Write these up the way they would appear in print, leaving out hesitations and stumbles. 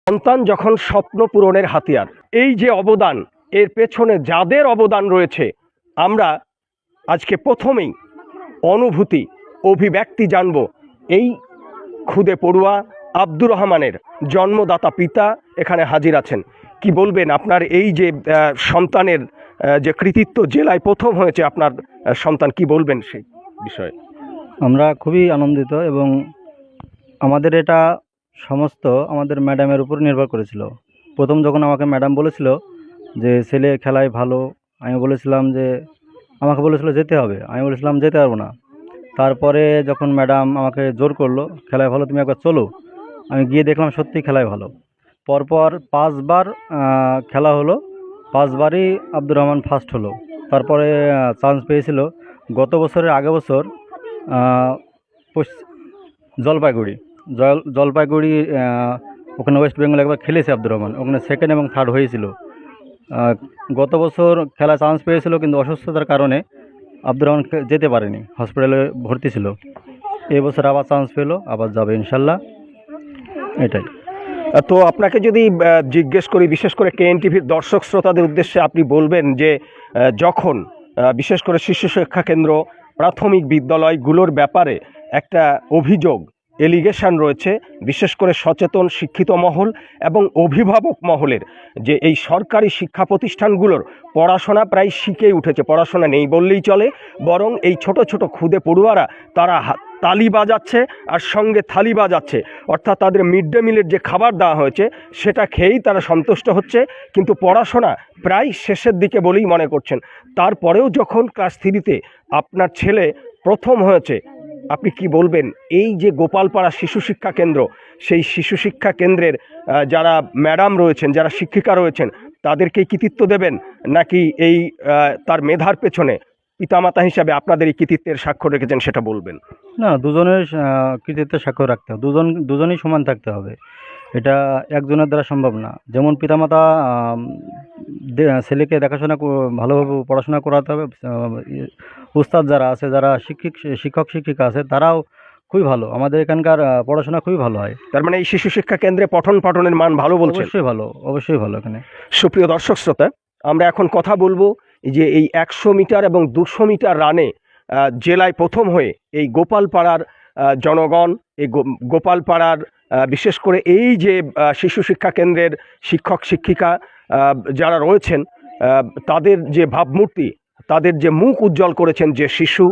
সন্তান যখন স্বপ্ন পূরণের হাতিয়ার, এই যে অবদান, এর পেছনে যাদের অবদান রয়েছে, আমরা আজকে প্রথমেই অনুভূতি অভিব্যক্তি জানব এই খুদে পড়ুয়া আব্দুর রহমানের জন্মদাতা পিতা এখানে হাজির আছেন। কি বলবেন আপনার এই যে সন্তানের যে কৃতিত্ব, জেলায় প্রথম হয়েছে আপনার সন্তান, কি বলবেন সেই বিষয়ে? আমরা খুবই আনন্দিত এবং আমাদের এটা সমস্ত আমাদের ম্যাডামের উপর নির্ভর করেছিল। প্রথম যখন আমাকে ম্যাডাম বলেছিল যে ছেলে খেলায় ভালো, আমি বলেছিলাম যে আমাকে বলেছিল যেতে হবে, আমি বলেছিলাম যেতে পারবো না। তারপরে যখন ম্যাডাম আমাকে জোর করলো খেলায় ভালো, তুমি একবার চলো, আমি গিয়ে দেখলাম সত্যি খেলায় ভালো। পরপর 5 বার খেলা হলো, 5 বারই আব্দুর রহমান ফার্স্ট হলো। তারপরে চান্স পেয়েছিল গত বছরের আগের বছর জলপাইগুড়ি ওখানে ওয়েস্ট বেঙ্গল একবার খেলেছে আব্দুর রহমান, ওখানে সেকেন্ড এবং থার্ড হয়েছিল। গত বছর খেলা চান্স পেয়েছিল, কিন্তু অসুস্থতার কারণে আব্দুর রহমান যেতে পারেনি, হসপিটালে ভর্তি ছিল। এবছর আবার চান্স পেলো, আবার যাবে ইনশাল্লাহ, এটাই। তো আপনাকে যদি জিজ্ঞেস করি, বিশেষ করে কেএনটিভির দর্শক শ্রোতাদের উদ্দেশ্যে আপনি বলবেন যে যখন বিশেষ করে শিশু শিক্ষা কেন্দ্র, প্রাথমিক বিদ্যালয়গুলোর ব্যাপারে একটা অভিযোগ, এলিগেশন রয়েছে, বিশেষ করে সচেতন শিক্ষিত মহল এবং অভিভাবক মহলের, যে এই সরকারি শিক্ষা প্রতিষ্ঠানগুলোর পড়াশোনা প্রায় শিখেই উঠেছে, পড়াশোনা নেই বললেই চলে, বরং এই ছোট ছোট খুদে পড়ুয়ারা তারা তালি বাজাচ্ছে আর সঙ্গে থালি বাজাচ্ছে, অর্থাৎ তাদের মিড ডে মিলের যে খাবার দেওয়া হয়েছে সেটা খেয়েই তারা সন্তুষ্ট হচ্ছে, কিন্তু পড়াশোনা প্রায় শেষের দিকে বলেই মনে করছেন। তারপরেও যখন ক্লাস 3-তে আপনার ছেলে প্রথম হয়েছে, আপনি কি বলবেন এই যে গোপালপাড়া শিশু শিক্ষা কেন্দ্র, সেই শিশু শিক্ষা কেন্দ্রের যারা ম্যাডাম রয়েছেন, যারা শিক্ষিকা রয়েছেন, তাদেরকেই কৃতিত্ব দেবেন, নাকি এই তার মেধার পেছনে পিতামাতা হিসাবে আপনাদের এই কৃতিত্বের স্বাক্ষর রেখেছেন সেটা বলবেন? না, দুজনের কৃতিত্বের স্বাক্ষর রাখতে হবে, দুজনই সমান থাকতে হবে, এটা একজনের দ্বারা সম্ভব না। যেমন পিতামাতা ছেলেকে দেখাশোনা ভালোভাবে পড়াশোনা করাতে হবে, উস্তাদ যারা আছে, যারা শিক্ষক শিক্ষিকা আছে, তারাও খুবই ভালো। আমাদের এখানকার পড়াশোনা খুবই ভালো হয়। তার মানে এই শিশু শিক্ষা কেন্দ্রে পঠন পাঠনের মান ভালো বলছেন? অবশ্যই ভালো, অবশ্যই ভালো। এখানে সুপ্রিয় দর্শক শ্রোতা, আমরা এখন কথা বলবো যে এই 100 মিটার এবং 200 মিটার রানে জেলায় প্রথম হয়ে এই গোপালপাড়ার জনগণ, এই গোপালপাড়ার বিশেষ করে এই যে শিশু শিক্ষা কেন্দ্রের শিক্ষক শিক্ষিকা যারা রয়েছেন, তাদের যে ভাবমূর্তি, তাদের যে মুখ উজ্জ্বল করেছেন যে শিশু,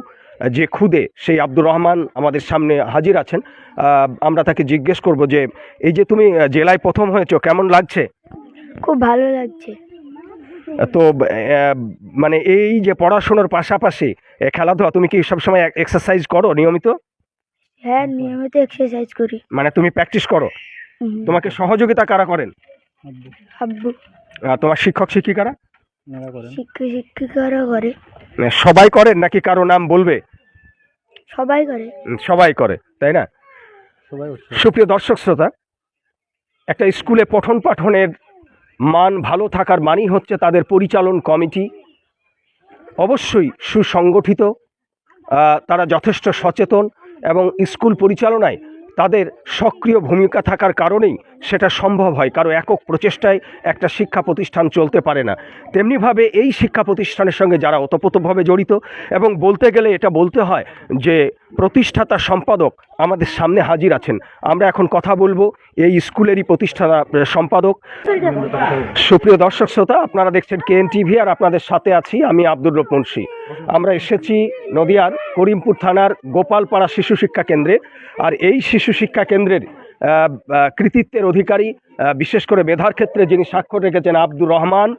যে খুদে সেই আব্দুর রহমান আমাদের সামনে হাজির আছেন। আমরা তাকে জিজ্ঞেস করব যে এই যে তুমি জেলায় প্রথম হয়েছো, কেমন লাগছে? খুব ভালো লাগছে। তো মানে এই যে পড়াশোনার পাশাপাশি খেলাধুলা, তুমি কি সবসময় এক্সারসাইজ করো নিয়মিত? হ্যাঁ, নিয়মিত এক্সারসাইজ করি। মানে তুমি প্র্যাকটিস করো? তোমাকে সহযোগিতা কারা করেন? আব্বু। তোমার শিক্ষক শিক্ষিকারা? শিক্ষক শিক্ষিকারা করে। সবাই করেন নাকি কারো নাম বলবে? সবাই করে। সবাই করে, তাই না? সুপ্রিয় দর্শক শ্রোতা, একটা স্কুলে পঠন পাঠনের মান ভালো থাকার মানই হচ্ছে তাদের পরিচালন কমিটি অবশ্যই সুসংগঠিত, তারা যথেষ্ট সচেতন এবং স্কুল পরিচালনায় তাদের সক্রিয় ভূমিকা থাকার কারণেই সেটা সম্ভব হয়। কারো একক প্রচেষ্টায় একটা শিক্ষা প্রতিষ্ঠান চলতে পারে না। তেমনিভাবে এই শিক্ষা প্রতিষ্ঠানের সঙ্গে যারা ওতপ্রোতভাবে জড়িত, এবং বলতে গেলে এটা বলতে হয় যে প্রতিষ্ঠাতা সম্পাদক আমাদের সামনে হাজির আছেন। আমরা এখন কথা বলবো এই স্কুলেরই প্রতিষ্ঠাতা সম্পাদক। সুপ্রিয় দর্শক শ্রোতা, আপনারা দেখছেন কেএনটিভি, আর আপনাদের সাথে আছি আমি আব্দুর রব মুন্সি। আমরা এসেছি নদিয়ার করিমপুর থানার গোপালপাড়া শিশু শিক্ষা কেন্দ্রে, আর এই শিশু শিক্ষা কেন্দ্রের কৃতিত্বের অধিকারী, বিশেষ করে মেধার ক্ষেত্রে যিনি স্বাক্ষর রেখেছেন আব্দুর রহমান,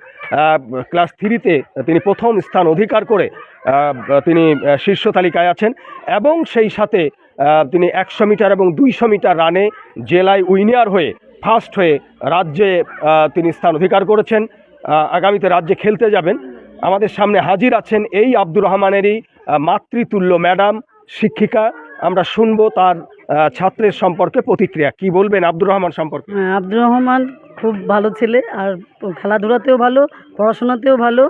ক্লাস 3-তে তিনি প্রথম স্থান অধিকার করে তিনি শীর্ষ তালিকায় আছেন, এবং সেই সাথে তিনি 100 মিটার এবং 200 মিটার রানে জেলায় উইনার হয়ে ফার্স্ট হয়ে রাজ্যে তিনি স্থান অধিকার করেছেন। আগামীতে রাজ্যে খেলতে যাবেন। আমাদের সামনে হাজির আছেন এই আব্দুর রহমানেরই মাতৃতুল্য ম্যাডাম, শিক্ষিকা। আমরা শুনবো তার ছাত্রের সম্পর্কে প্রতিক্রিয়া। কি বলবেন আব্দুর রহমান সম্পর্কে? আব্দুর রহমান খুব ভালো ছেলে, আর খেলাধুলাতেও ভালো, পড়াশোনাতেও ভালো।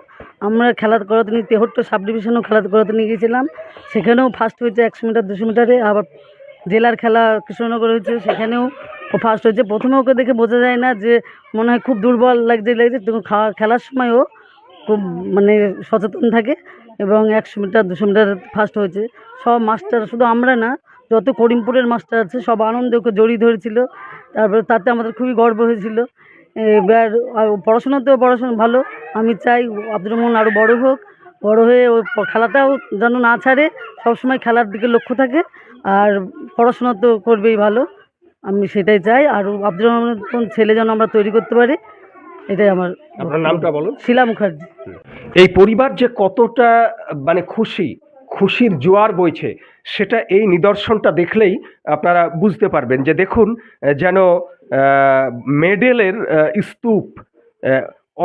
আমরা খেলা করাতে নিয়ে তেহট্ট সাব ডিভিশনেও খেলা করাতে নিয়ে গিয়েছিলাম, সেখানেও ফার্স্ট হয়েছে 100 মিটার 200 মিটারে। আবার জেলার খেলা কৃষ্ণনগর হয়েছে, সেখানেও ও ফার্স্ট হয়েছে। প্রথমে ওকে দেখে বোঝা যায় না, যে মনে হয় খুব দুর্বল লাগছে তখন খেলার সময় ও খুব মানে সচেতন থাকে এবং 100 মিটার 200 মিটার ফার্স্ট হয়েছে। সব মাস্টার, শুধু আমরা না, যত করিমপুরের মাস্টার আছে সব আনন্দে ওকে জড়িয়ে ধরেছিল। তারপরে তাতে আমাদের খুবই গর্ব হয়েছিল। এবার পড়াশোনাতেও ভালো। আমি চাই আব্দুর রহমান আরও বড় হোক, বড় হয়ে ও খেলাটাও যেন না ছাড়ে, সবসময় খেলার দিকে লক্ষ্য থাকে, আর পড়াশোনা তো করবেই ভালো, আমি সেটাই চাই। আর আব্দুর রহমানের মতন ছেলে যেন আমরা তৈরি করতে পারি, এটাই আমার। আপনার নামটা বলুন। শিলা মুখার্জি। এই পরিবার যে কতটা মানে খুশির জোয়ার বইছে, সেটা এই নিদর্শনটা দেখলেই আপনারা বুঝতে পারবেন। যে দেখুন, যেন মেডেলের স্তূপ,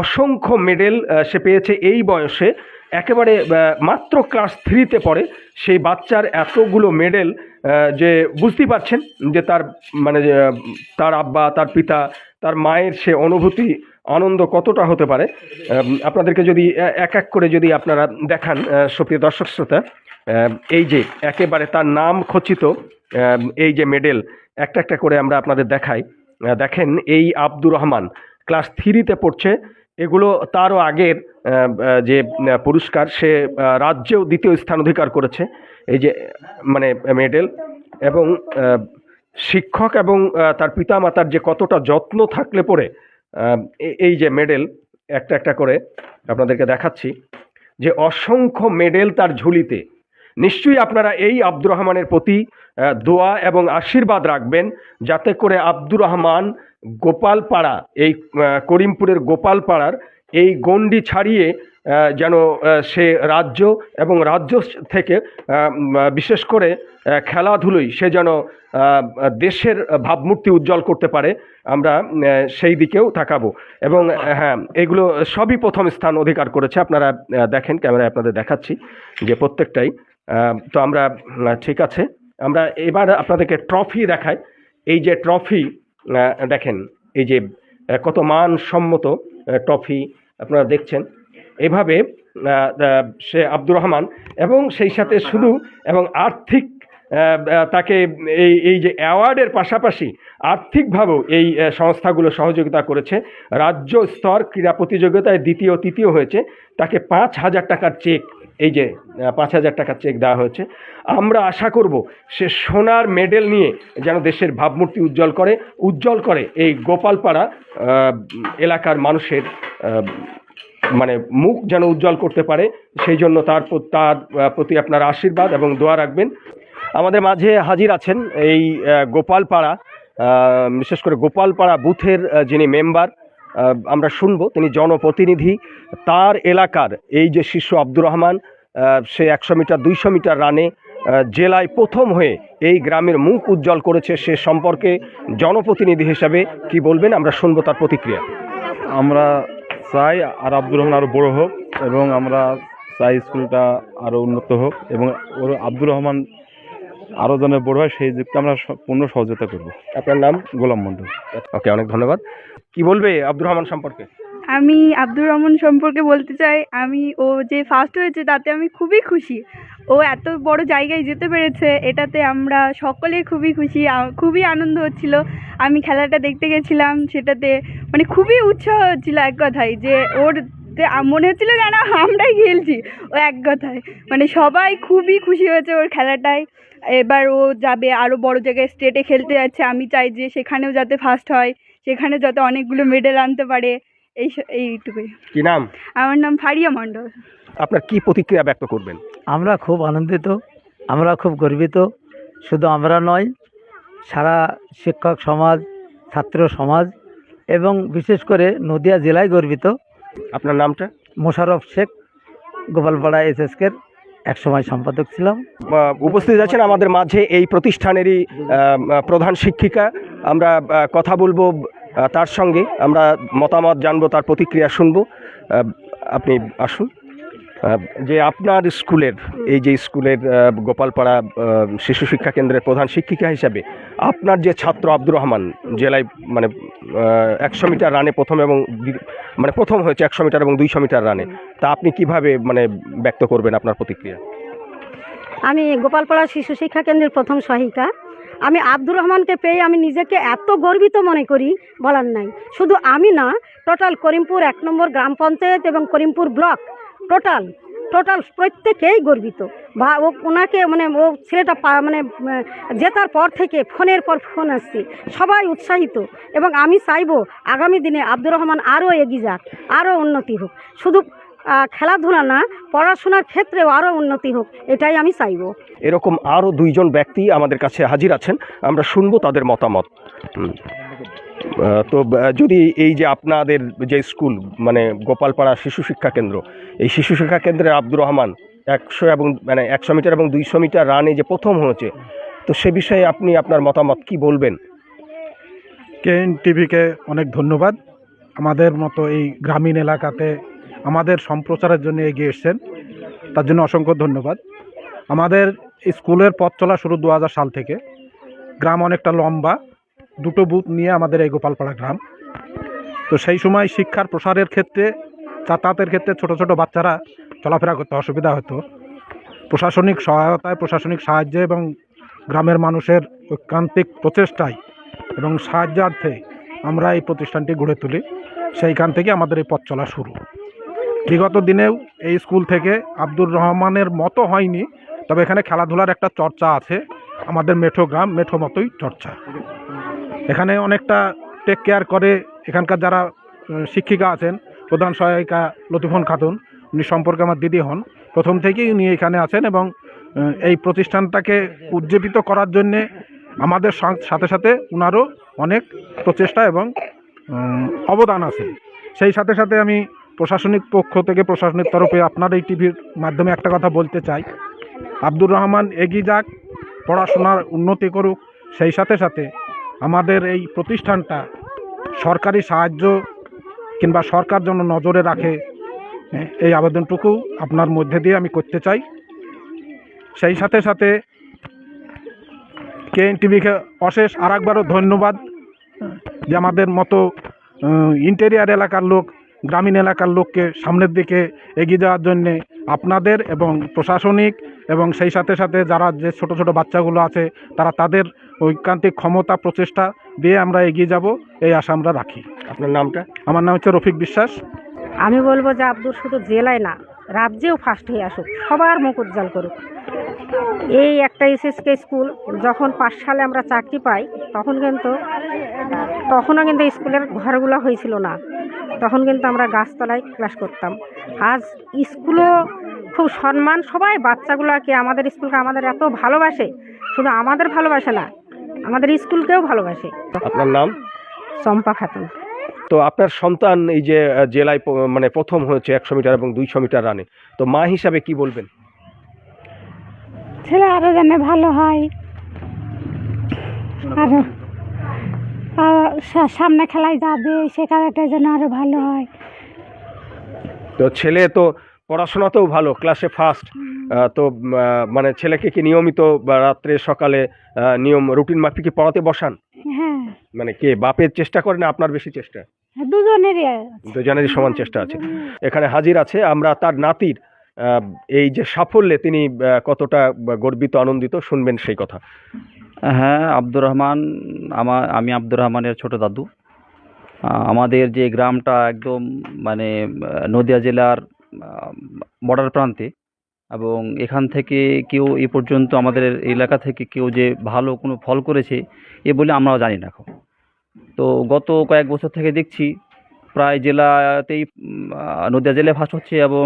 অসংখ্য মেডেল সে পেয়েছে এই বয়সে, একেবারে মাত্র ক্লাস 3-তে পড়ে সেই বাচ্চার এতগুলো মেডেল, যে বুঝতেই পারছেন যে তার মানে তার আব্বা, তার পিতা, তার মায়ের সে অনুভূতি, আনন্দ কতটা হতে পারে। আপনাদেরকে যদি এক এক করে যদি আপনারা দেখান, সুপ্রিয় দর্শক শ্রোতা, এই যে একেবারে তার নাম খচিত এই যে মেডেল একটা একটা করে আমরা আপনাদের দেখাই। দেখেন, এই আব্দুর রহমান ক্লাস 3-তে পড়ছে। এগুলো তারও আগের যে পুরস্কার, সে রাজ্যেও 2য় স্থান অধিকার করেছে। এই যে মানে মেডেল, এবং শিক্ষক এবং তার পিতামাতার যে কতটা যত্ন থাকলে পরে এই যে মেডেল একটা একটা করে আপনাদেরকে দেখাচ্ছি, যে অসংখ্য মেডেল তার ঝুলিতে। নিশ্চয়ই আপনারা এই আব্দুর রহমানের প্রতি দোয়া এবং আশীর্বাদ রাখবেন, যাতে করে আব্দুর রহমান গোপালপাড়া, এই করিমপুরের গোপালপাড়ার এই গণ্ডি ছাড়িয়ে যেন সে রাজ্য এবং রাজ্য থেকে বিশেষ করে খেলাধুলোয় সে যেন দেশের ভাবমূর্তি উজ্জ্বল করতে পারে। আমরা সেই দিকেও তাকাবো। এবং হ্যাঁ, এগুলো সবই প্রথম স্থান অধিকার করেছে। আপনারা দেখেন, ক্যামেরায় আপনাদের দেখাচ্ছি যে প্রত্যেকটাই। তো আমরা ঠিক আছে, আমরা এবার আপনাদেরকে ট্রফি দেখাই। এই যে ট্রফি দেখেন, এই যে কত মানসম্মত ট্রফি আপনারা দেখছেন। এভাবে সে আব্দুর রহমান, এবং সেই সাথে শুধু এবং আর্থিক তাকে এই যে অ্যাওয়ার্ডের পাশাপাশি আর্থিকভাবেও এই সংস্থাগুলো সহযোগিতা করেছে। রাজ্য স্তর ক্রীড়া প্রতিযোগিতায় 2য় 3য় হয়েছে, তাকে 5,000 টাকার চেক, এই যে 5,000 টাকার চেক দেওয়া হয়েছে। আমরা আশা করব সে সোনার মেডেল নিয়ে যেন দেশের ভাবমূর্তি উজ্জ্বল করে এই গোপালপাড়া এলাকার মানুষের মানে মুখ যেন উজ্জ্বল করতে পারে। সেই জন্য তার প্রতি আপনার আশীর্বাদ এবং দোয়া রাখবেন। আমাদের মাঝে হাজির আছেন এই গোপালপাড়া, বিশেষ করে গোপালপাড়া বুথের যিনি মেম্বার, আমরা শুনবো তিনি জনপ্রতিনিধি। তার এলাকার এই যে শিশু আব্দুর রহমান, সে 100 মিটার 200 মিটার রানে জেলায় প্রথম হয়ে এই গ্রামের মুখ উজ্জ্বল করেছে। সে সম্পর্কে জনপ্রতিনিধি হিসাবে কি বলবেন, আমরা শুনবো তার প্রতিক্রিয়া। আমরা চাই আর আব্দুর রহমান আরও বড় হোক, এবং আমরা চাই স্কুলটা আরও উন্নত হোক, এবং ওর আব্দুর রহমান আরও যেন বড় হয়, সেই দিকটা আমরা পূর্ণ সহযোগিতা করব। আপনার নাম? গোলাম মণ্ডল। ওকে, অনেক ধন্যবাদ। কি বলবে আব্দুর রহমান সম্পর্কে? আমি আব্দুর রহমান সম্পর্কে বলতে চাই, ও যে ফার্স্ট হয়েছে তাতে আমি খুবই খুশি। ও এত বড় জায়গায় যেতে পেরেছে, এটাতে আমরা সকলে খুবই খুশি, খুবই আনন্দ হচ্ছিল। আমি খেলাটা দেখতে গেছিলাম, সেটাতে মানে খুবই উৎসাহ হচ্ছিল। এক কথায় যে ওর মনে হচ্ছিল যেন আমরাই খেলছি। ও এক কথায় মানে সবাই খুবই খুশি হয়েছে ওর খেলাটায়। এবার ও যাবে আরও বড় জায়গায়, স্টেটে খেলতে যাচ্ছে। আমি চাই যে সেখানেও যাতে ফার্স্ট হয়, সেখানে যাতে অনেকগুলো মেডেল আনতে পারে। এইটুকুই। কি নাম? আমার নাম ফারিয়া মণ্ডল। আপনার কি প্রতিক্রিয়া ব্যক্ত করবেন? আমরা খুব আনন্দিত, আমরা খুব গর্বিত। শুধু আমরা নয়, সারা শিক্ষক সমাজ, ছাত্র সমাজ এবং বিশেষ করে নদিয়া জেলায় গর্বিত। আপনার নামটা? মোশাররফ শেখ, গোপালপাড়া এসএসকের একসময় সম্পাদক ছিলাম। উপস্থিত আছেন আমাদের মাঝে এই প্রতিষ্ঠানেরই প্রধান শিক্ষিকা। আমরা কথা বলবো তার সঙ্গে, আমরা মতামত জানবো, তার প্রতিক্রিয়া শুনবো। আপনি আসুন। যে আপনার স্কুলের, এই যে স্কুলের গোপালপাড়া শিশু শিক্ষা কেন্দ্রের প্রধান শিক্ষিকা হিসাবে আপনার যে ছাত্র আব্দুর রহমান জেলায় মানে 100 মিটার রানে প্রথম এবং মানে প্রথম হয়েছে 100 মিটার এবং 200 মিটার রানে, তা আপনি কিভাবে মানে ব্যক্ত করবেন আপনার প্রতিক্রিয়া? আমি গোপালপাড়া শিশু শিক্ষা কেন্দ্রের প্রথম সহায়িকা। আমি আব্দুর রহমানকে পেয়ে আমি নিজেকে এত গর্বিত মনে করি বলার নাই। শুধু আমি না, টোটাল করিমপুর 1 নম্বর গ্রাম পঞ্চায়েত এবং করিমপুর ব্লক টোটাল প্রত্যেকেই গর্বিত। বা ওনাকে মানে ও ছেলেটা জেতার পর থেকে ফোনের পর ফোন আসছে, সবাই উৎসাহিত। এবং আমি চাইবো আগামী দিনে আব্দুর রহমান আরও এগিয়ে যাক, আরও উন্নতি হোক। শুধু খেলাধুলা না, পড়াশোনার ক্ষেত্রেও আরও উন্নতি হোক, এটাই আমি চাইবো। এরকম আরও 2 জন ব্যক্তি আমাদের কাছে হাজির আছেন, আমরা শুনবো তাদের মতামত। তো যদি এই যে আপনাদের যে স্কুল মানে গোপালপাড়া শিশু শিক্ষা কেন্দ্র, এই শিশু শিক্ষা কেন্দ্রের আব্দুর রহমান 100 মিটার এবং 200 মিটার রানে যে প্রথম হয়েছে, তো সে বিষয়ে আপনি আপনার মতামত কি বলবেন? কেএন টিভিকে অনেক ধন্যবাদ। আমাদের মতো এই গ্রামীণ এলাকাতে আমাদের সম্প্রচারের জন্য এগিয়ে এসেছেন, তার জন্য অসংখ্য ধন্যবাদ। আমাদের স্কুলের পথ চলা শুরু 2000 সাল থেকে। গ্রাম অনেকটা লম্বা, 2টো বুথ নিয়ে আমাদের এই গোপালপাড়া গ্রাম। তো সেই সময় শিক্ষার প্রসারের ক্ষেত্রে, যাতায়াতের ক্ষেত্রে ছোট ছোট বাচ্চারা চলাফেরা করতে অসুবিধা হতো। প্রশাসনিক সহায়তায়, প্রশাসনিক সাহায্যে এবং গ্রামের মানুষের ঐকান্তিক প্রচেষ্টায় এবং সাহায্যার্থে আমরা এই প্রতিষ্ঠানটি গড়ে তুলি। সেইখান থেকে আমাদের এই পথ চলা শুরু। বিগত দিনেও এই স্কুল থেকে আব্দুর রহমানের মতো হয়নি, তবে এখানে খেলাধুলার একটা চর্চা আছে। আমাদের মেঠো গ্রাম, মেঠো মতোই চর্চা। এখানে অনেকটা টেক কেয়ার করে এখানকার যারা শিক্ষিকা আছেন, প্রধান সহায়িকা লতিফুন খাতুন, উনি সম্পর্কে আমার দিদি হন। প্রথম থেকেই উনি এখানে আছেন এবং এই প্রতিষ্ঠানটাকে উজ্জীবিত করার জন্যে আমাদের সাথে সাথে উনারও অনেক প্রচেষ্টা এবং অবদান আছে। সেই সাথে সাথে আমি প্রশাসনিক পক্ষ থেকে, প্রশাসনিক তরফে আপনার এই টিভির মাধ্যমে একটা কথা বলতে চাই, আব্দুর রহমান এগিয়ে যাক, পড়াশোনার উন্নতি করুক। সেই সাথে সাথে আমাদের এই প্রতিষ্ঠানটা সরকারি সাহায্য কিংবা সরকার যেন নজরে রাখে, এই আবেদনটুকু আপনার মধ্যে দিয়ে আমি করতে চাই। সেই সাথে সাথে কেএন টিভিকে অশেষ আরেকবারও ধন্যবাদ যে আমাদের মতো ইন্টেরিয়ার এলাকার লোক, গ্রামীণ এলাকার লোককে সামনের দিকে এগিয়ে যাওয়ার জন্যে আপনাদের এবং প্রশাসনিক এবং সেই সাথে সাথে যারা যে ছোট ছোট বাচ্চাগুলো আছে তারা তাদের ঐকান্তিক ক্ষমতা প্রচেষ্টা দিয়ে আমরা এগিয়ে যাব, এই আশা আমরা রাখি। আপনার নামটা? আমার নাম হচ্ছে রফিক বিশ্বাস। আমি বলবো যে আব্দুর শুধু জেলায় না, রাজ্যেও ফার্স্ট হয়ে আসুক, সবার মুখ উজ্জ্বল করুক। এই একটা এসএসকে স্কুল যখন 5 সালে আমরা চাকরি পাই, তখনও কিন্তু স্কুলের ঘরগুলো হয়েছিল না। তখন কিন্তু আমরা গাছতলায় ক্লাস করতাম। আজ স্কুলও খুব সম্মান, সবাই বাচ্চাগুলোকে, আমাদের স্কুলকে আমাদের এত ভালোবাসে। শুধু আমাদের ভালোবাসে না, আমাদের স্কুলকেও ভালোবাসে। আপনার নাম? চম্পা খাতুন। তো আপনার সন্তান এই যে জেলায় মানে প্রথম হয়েছে 100 মিটার এবং 200 মিটার রানে, তো মা হিসাবে কি বলবেন? ছেলে আরও যেন ভালো হয়, আরও সামনে খেলায় যাবে, সেখানেটা যেন আরও ভালো হয়। তো ছেলে তো পড়াশোনাতেও ভালো, ক্লাসে ফার্স্ট। তো মানে ছেলেকে কি নিয়মিত রাত্রে সকালে নিয়ম রুটিন মাফিক কি পড়াতে বসান? হ্যাঁ, মানে কে বাপের চেষ্টা করে না আপনার বেশি চেষ্টা? দুজনেরই সমান চেষ্টা আছে। এখানে হাজির আছে, আমরা তার নাতির এই যে সাফল্যে তিনি কতটা গর্বিত, আনন্দিত, শুনবেন সেই কথা। হ্যাঁ, আব্দুর রহমান, আমি আব্দুর রহমানের ছোট দাদু। আমাদের যে গ্রামটা একদম মানে নদিয়া জেলার বর্ডার প্রান্তে, এবং এখান থেকে কেউ এ পর্যন্ত আমাদের এলাকা থেকে কেউ যে ভালো কোনো ফল করেছে এ বলে আমরাও জানি না এখন। তো গত কয়েক বছর থেকে দেখছি প্রায় জেলাতেই নদিয়া জেলায় ফার্স্ট হচ্ছে, এবং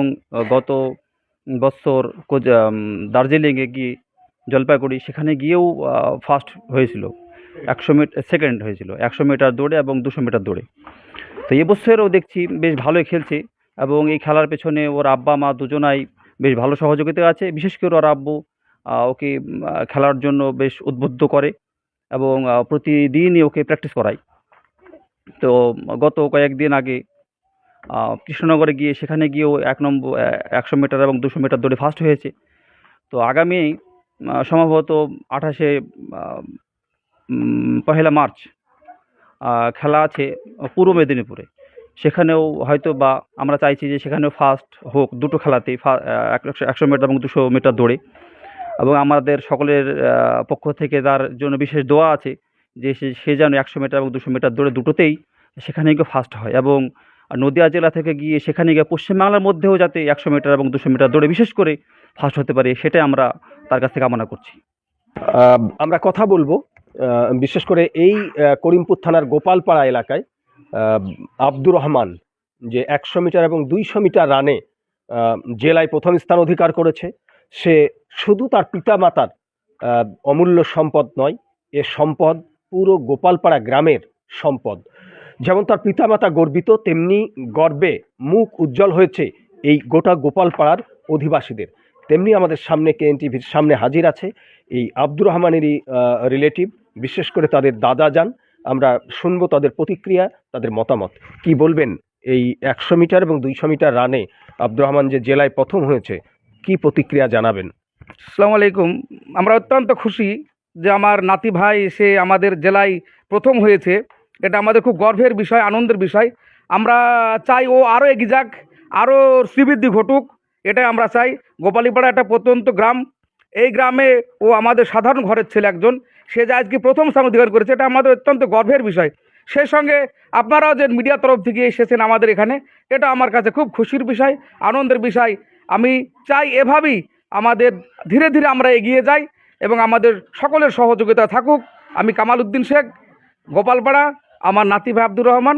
গত বছর দার্জিলিংয়ে গিয়ে, জলপাইগুড়ি সেখানে গিয়েও ফার্স্ট হয়েছিল। 100 মিটার সেকেন্ড হয়েছিল 100 মিটার দৌড়ে এবং 200 মিটার দৌড়ে। তো এবছরও দেখছি বেশ ভালোই খেলছে, এবং এই খেলার পেছনে ওর আব্বা মা দুজনাই বেশ ভালো সহযোগিতা আছে। বিশেষ করে ওর আব্বু ওকে খেলার জন্য বেশ উদ্বুদ্ধ করে এবং প্রতিদিনই ওকে প্র্যাকটিস করায়। তো গত কয়েকদিন আগে কৃষ্ণনগরে গিয়ে, সেখানে গিয়েও 100 মিটার এবং 200 মিটার দৌড়ে ফার্স্ট হয়েছে। তো আগামী সম্ভবত 28শে পহেলা মার্চ খেলা আছে পূর্ব মেদিনীপুরে। সেখানেও হয়তো বা আমরা চাইছি যে সেখানেও ফার্স্ট হোক দুটো খেলাতেই, 100 মিটার এবং 200 মিটার দৌড়ে। এবং আমাদের সকলের পক্ষ থেকে তার জন্য বিশেষ দোয়া আছে যে সে যেন 100 মিটার এবং 200 মিটার দৌড়ে দুটোতেই সেখানে গিয়ে ফার্স্ট হয়, এবং নদিয়া জেলা থেকে গিয়ে সেখানে গিয়ে পশ্চিমবাংলার মধ্যেও যাতে 100 মিটার এবং 200 মিটার দৌড়ে বিশেষ করে ফার্স্ট হতে পারে, সেটাই আমরা তার কাছ থেকে কামনা করছি। আমরা কথা বলবো বিশেষ করে এই করিমপুর থানার গোপালপাড়া এলাকায় আব্দুর রহমান, যে 100 মিটার এবং 200 মিটার রানে জেলায় প্রথম স্থান অধিকার করেছে। সে শুধু তার পিতামাতার অমূল্য সম্পদ নয়, এ সম্পদ পুরো গোপালপাড়া গ্রামের সম্পদ। যেমন তার পিতামাতা গর্বিত, তেমনি গর্বে মুখ উজ্জ্বল হয়েছে এই গোটা গোপালপাড়ার অধিবাসীদের। তেমনি আমাদের সামনে KNTVর সামনে হাজির আছে এই আব্দুর রহমানেরই রিলেটিভ, বিশেষ করে তাদের দাদা যান। আমরা শুনবো তাদের প্রতিক্রিয়া, তাদের মতামত। কি বলবেন এই 100 মিটার এবং 200 মিটার রানে আব্দুর রহমান যে জেলায় প্রথম হয়েছে, কি প্রতিক্রিয়া জানাবেন? আসসালামু আলাইকুম। আমরা অত্যন্ত খুশি যে আমার নাতি ভাই সে আমাদের জেলায় প্রথম হয়েছে। এটা আমাদের খুব গর্বের বিষয়, আনন্দের বিষয়। আমরা চাই ও আরও এগিয়ে যাক, আরও শ্রীবৃদ্ধি ঘটুক, এটাই আমরা চাই। গোপালীপাড়া একটা প্রত্যন্ত গ্রাম, এই গ্রামে ও আমাদের সাধারণ ঘরের ছেলে একজন, সে যে আজকে প্রথম স্থান অধিকার করেছে, এটা আমাদের অত্যন্ত গর্বের বিষয়। সেই সঙ্গে আপনারাও যে মিডিয়ার তরফ থেকে এসেছেন আমাদের এখানে, এটা আমার কাছে খুব খুশির বিষয়, আনন্দের বিষয়। আমি চাই এভাবেই আমাদের ধীরে ধীরে আমরা এগিয়ে যাই এবং আমাদের সকলের সহযোগিতা থাকুক। আমি কামাল উদ্দিন শেখ, গোপালপাড়া, আমার নাতি ভাই আব্দুর রহমান।